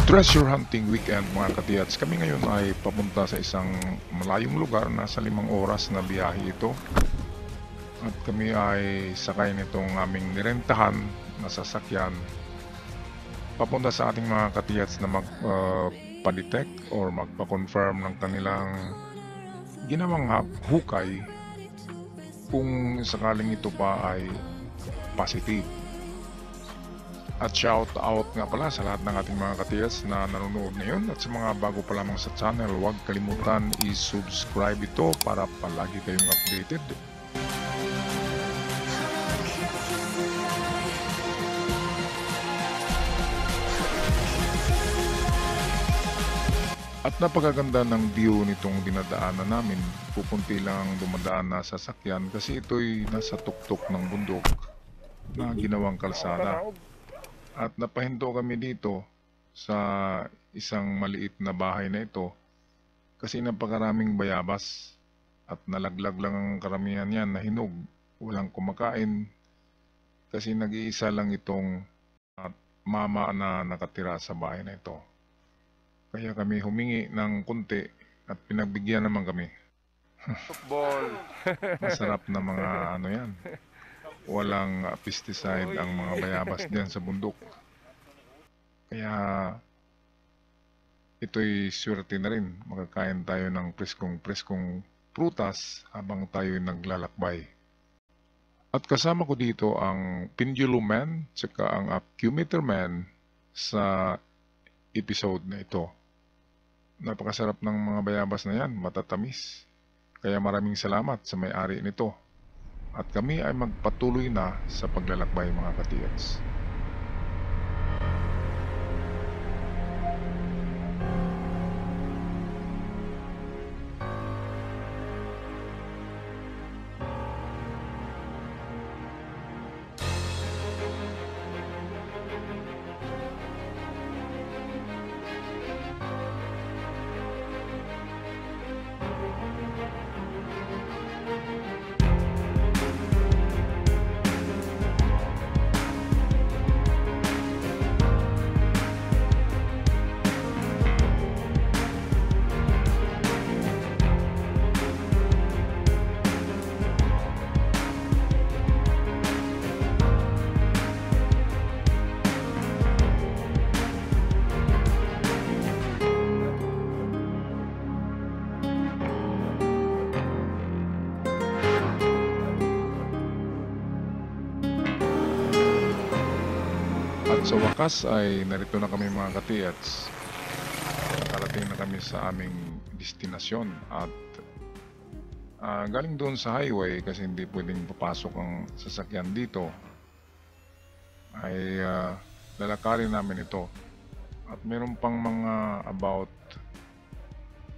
Treasure hunting weekend mga katiyats. Kami ngayon ay papunta sa isang malayong lugar. Nasa 5 oras na biyahe ito. At kami ay sakay nitong aming nirentahan na sasakyan. Papunta sa ating mga katiyats na magpa-detect or magpa-confirm ng kanilang ginawang hukay kung sakaling ito pa ay positive. At shout out nga pala sa lahat ng ating mga katiyas na nanonood ngayon, at sa mga bago pa lamang sa channel, huwag kalimutan i-subscribe ito para palagi kayong updated. At napakaganda ng view nitong dinadaanan namin. Pupunti lang dumadaan na sasakyan kasi ito'y nasa tuktok ng bundok na ginawang kalsada. At napahinto kami dito sa isang maliit na bahay na ito kasi napakaraming bayabas at nalaglag lang ang karamihan yan na hinog. Walang kumakain kasi nag-iisa lang itong mama na nakatira sa bahay na ito. Kaya kami humingi ng kunti at pinagbigyan naman kami. Football. Masarap na mga ano yan. Walang pesticide ang mga bayabas diyan sa bundok. Kaya ito'y swerte na rin. Makakain tayo ng preskong prutas habang tayo naglalakbay. At kasama ko dito ang Pendulum Man tsaka ang Acumeter Man sa episode na ito. Napakasarap ng mga bayabas na yan, matatamis. Kaya maraming salamat sa may-ari nito. At kami ay magpatuloy na sa paglalakbay mga katiyats. At sa wakas ay narito na kami mga katiyats. Nakarating na kami sa aming destinasyon at galing doon sa highway kasi hindi pwedeng papasok ang sasakyan dito. Ay lalakarin namin ito. At meron pang mga about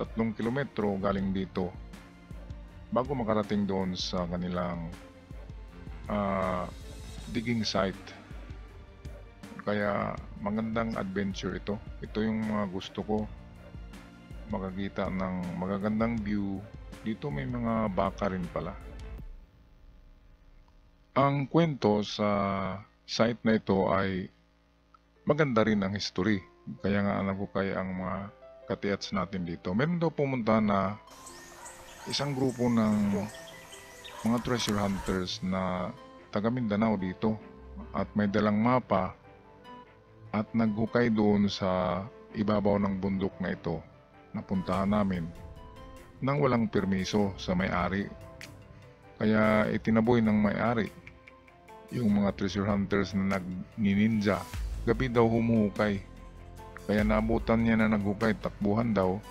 3 kilometro galing dito bago makarating doon sa kanilang digging site. Kaya magandang adventure ito. Ito yung mga gusto ko. Makakita ng magagandang view. Dito may mga baka rin pala. Ang kwento sa site na ito ay maganda rin ang history. Kaya nga alam ko kaya ang mga katiyats natin dito. Meron daw pumunta na isang grupo ng mga treasure hunters na taga Mindanao dito. At may dalang mapa. At naghukay doon sa ibabaw ng bundok na ito. Napuntahan namin nang walang permiso sa may-ari. Kaya itinaboy ng may-ari. Yung mga treasure hunters na nagnininja, gabi daw humuhukay. Kaya naabutan niya na naghukay, takbuhan daw.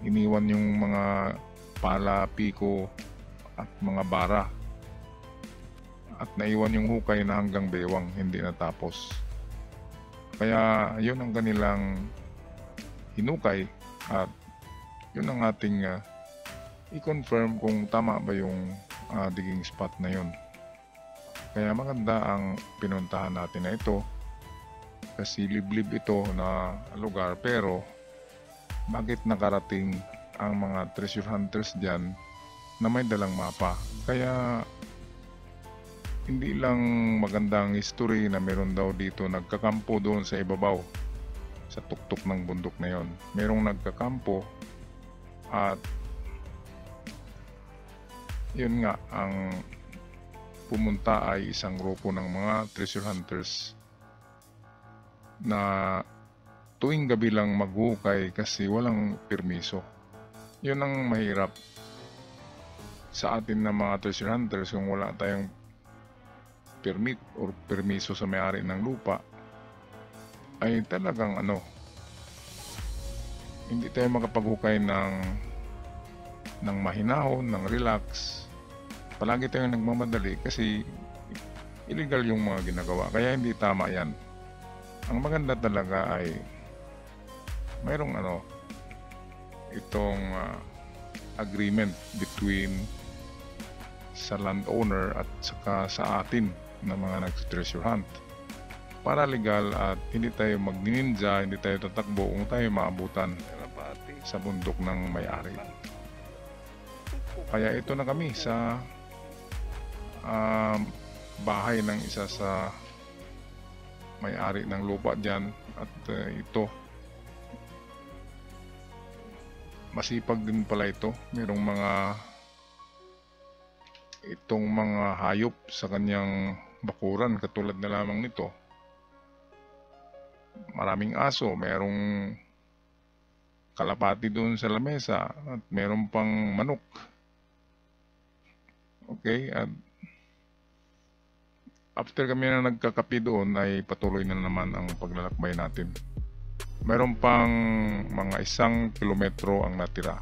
Iniwan yung mga pala, piko at mga bara. At naiwan yung hukay na hanggang bewang, hindi natapos. Kaya yun ang kanilang hinukay at yun ang ating i-confirm kung tama ba yung digging spot na yun. Kaya maganda ang pinuntahan natin na ito kasi liblib ito na lugar, pero bakit nakarating ang mga treasure hunters dyan na may dalang mapa? Kaya hindi lang magandang history na meron daw dito nagkakampo doon sa ibabaw sa tuktok ng bundok na yon. Merong nagkakampo at yun nga, ang pumunta ay isang grupo ng mga treasure hunters na tuwing gabi lang maghukay kasi walang permiso. Yun ang mahirap sa atin na mga treasure hunters kung wala tayong permit or permiso sa may-ari ng lupa ay talagang hindi tayo makapaghukay ng mahinahon, ng relax. Palagi tayong nagmamadali kasi illegal yung mga ginagawa. Kaya hindi tama yan. Ang maganda talaga ay mayroong itong agreement between sa landowner at saka sa atin na mga nag-treasure hunt para legal at hindi tayo mag-ninja, hindi tayo tatakbo kung tayo maabutan sa bundok ng may-ari. Kaya ito na kami sa bahay ng isa sa may-ari ng lupa dyan at ito masipag din pala ito. Merong itong mga hayop sa kanyang bakuran katulad na lamang nito. Maraming aso, merong kalapati doon sa lamesa at meron pang manok. Okay, at after kami na nagkakapi doon ay patuloy na naman ang paglalakbay natin. Meron pang mga 1 kilometro ang natira.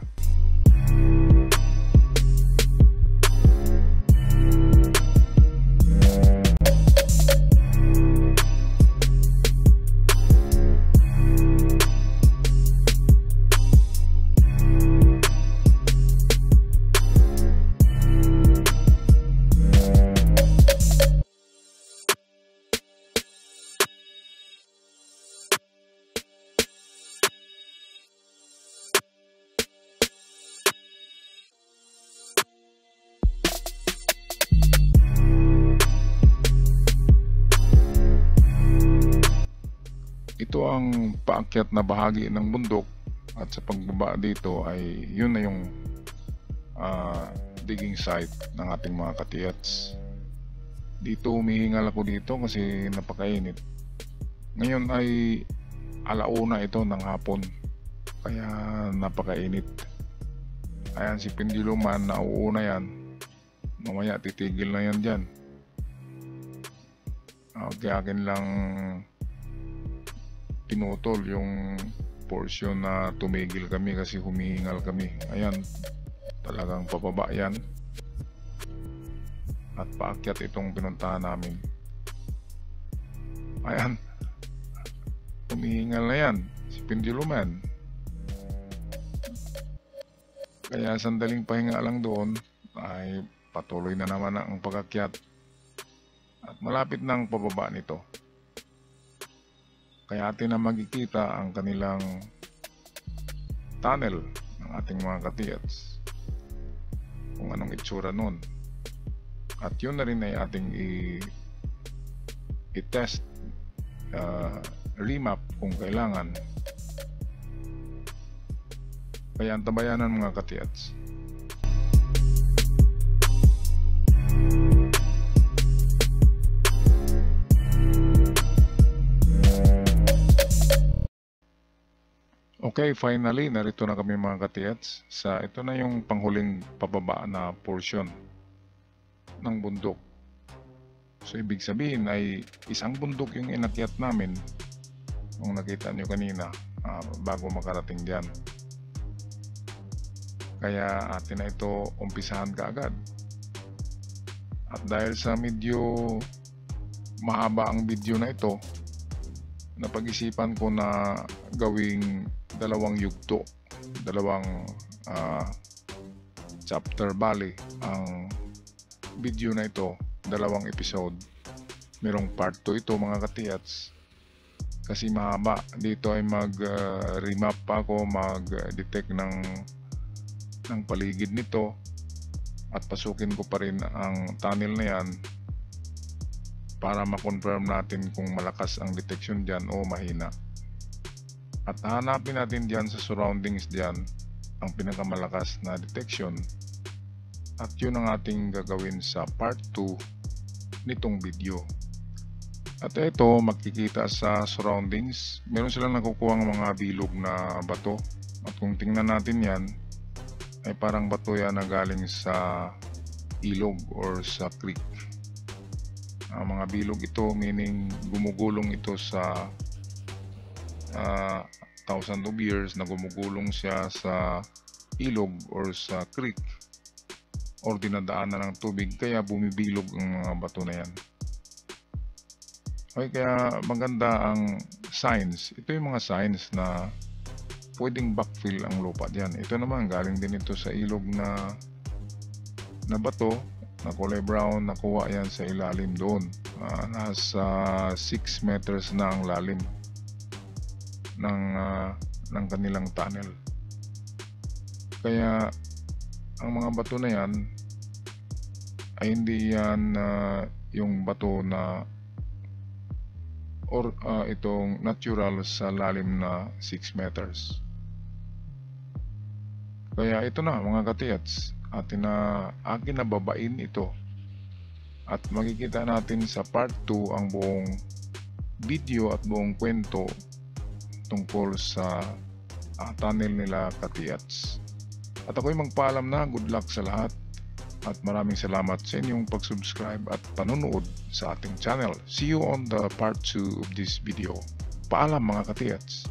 Ito ang paakyat na bahagi ng bundok at sa pagbaba dito ay yun na yung digging site ng ating mga katiyats. Dito humihingal ako dito kasi napakainit. Ngayon ay alauna ito ng hapon kaya napakainit. Ayan si Penduluman, nauuna yan. Mamaya titigil na yan dyan. Okay, akin lang pinutol yung portion na tumigil kami kasi humihingal kami. Ayan, talagang pababa yan at paakyat itong pinuntahan namin. Ayan, humihingal na yan si Penduluman. Kaya sandaling pahinga lang doon ay patuloy na naman ang pagakyat at malapit na ang pababa nito. Kaya atin na magkikita ang kanilang tunnel ng ating mga katiyats kung anong itsura nun. At yun na rin ay ating i-test, remap kung kailangan. Kaya ang tabayanan mga katiyats. Okay, finally, narito na kami mga katiyats. Ito na yung panghuling pababa na portion ng bundok. So, ibig sabihin ay isang bundok yung inakyat namin kung nakita nyo kanina bago makarating dyan. Kaya atin na ito umpisahan kaagad. At dahil sa medyo mahaba ang video na ito, napag-isipan ko na gawing dalawang yugto, dalawang chapter bali ang video na ito, dalawang episode. Merong part 2 ito mga katiyats kasi mahaba. Dito ay remap pa ako, mag-detect ng paligid nito at pasukin ko pa rin ang tunnel na yan para ma-confirm natin kung malakas ang detection dyan o mahina. At hanapin natin diyan sa surroundings diyan ang pinakamalakas na detection. At yun ang ating gagawin sa part 2 nitong video. At ito, makikita sa surroundings, meron silang nakukuha ng mga bilog na bato. At kung tingnan natin yan, ay parang bato yan na galing sa ilog or sa creek. Ang mga bilog ito, meaning gumugulong ito sa thousands of years na gumugulong siya sa ilog or sa creek or dinadaanan ng tubig, kaya bumibilog ang mga bato na yan. Okay, kaya maganda ang signs. Ito yung mga signs na pwedeng backfill ang lupa dyan. Ito naman, galing din ito sa ilog na bato na kulay brown, nakuha yan sa ilalim doon. Nasa 6 meters na ang lalim ng kanilang tunnel. Kaya ang mga bato na yan ay hindi yan yung bato na or itong natural sa lalim na 6 meters. Kaya ito na mga katiyats, akin na babain ito. At makikita natin sa part 2 ang buong video at buong kwento tungkol sa tunnel nila katiyats. At ako'y magpaalam na, good luck sa lahat. At maraming salamat sa inyong pag-subscribe at panonood sa ating channel. See you on the part 2 of this video. Paalam mga katiyats.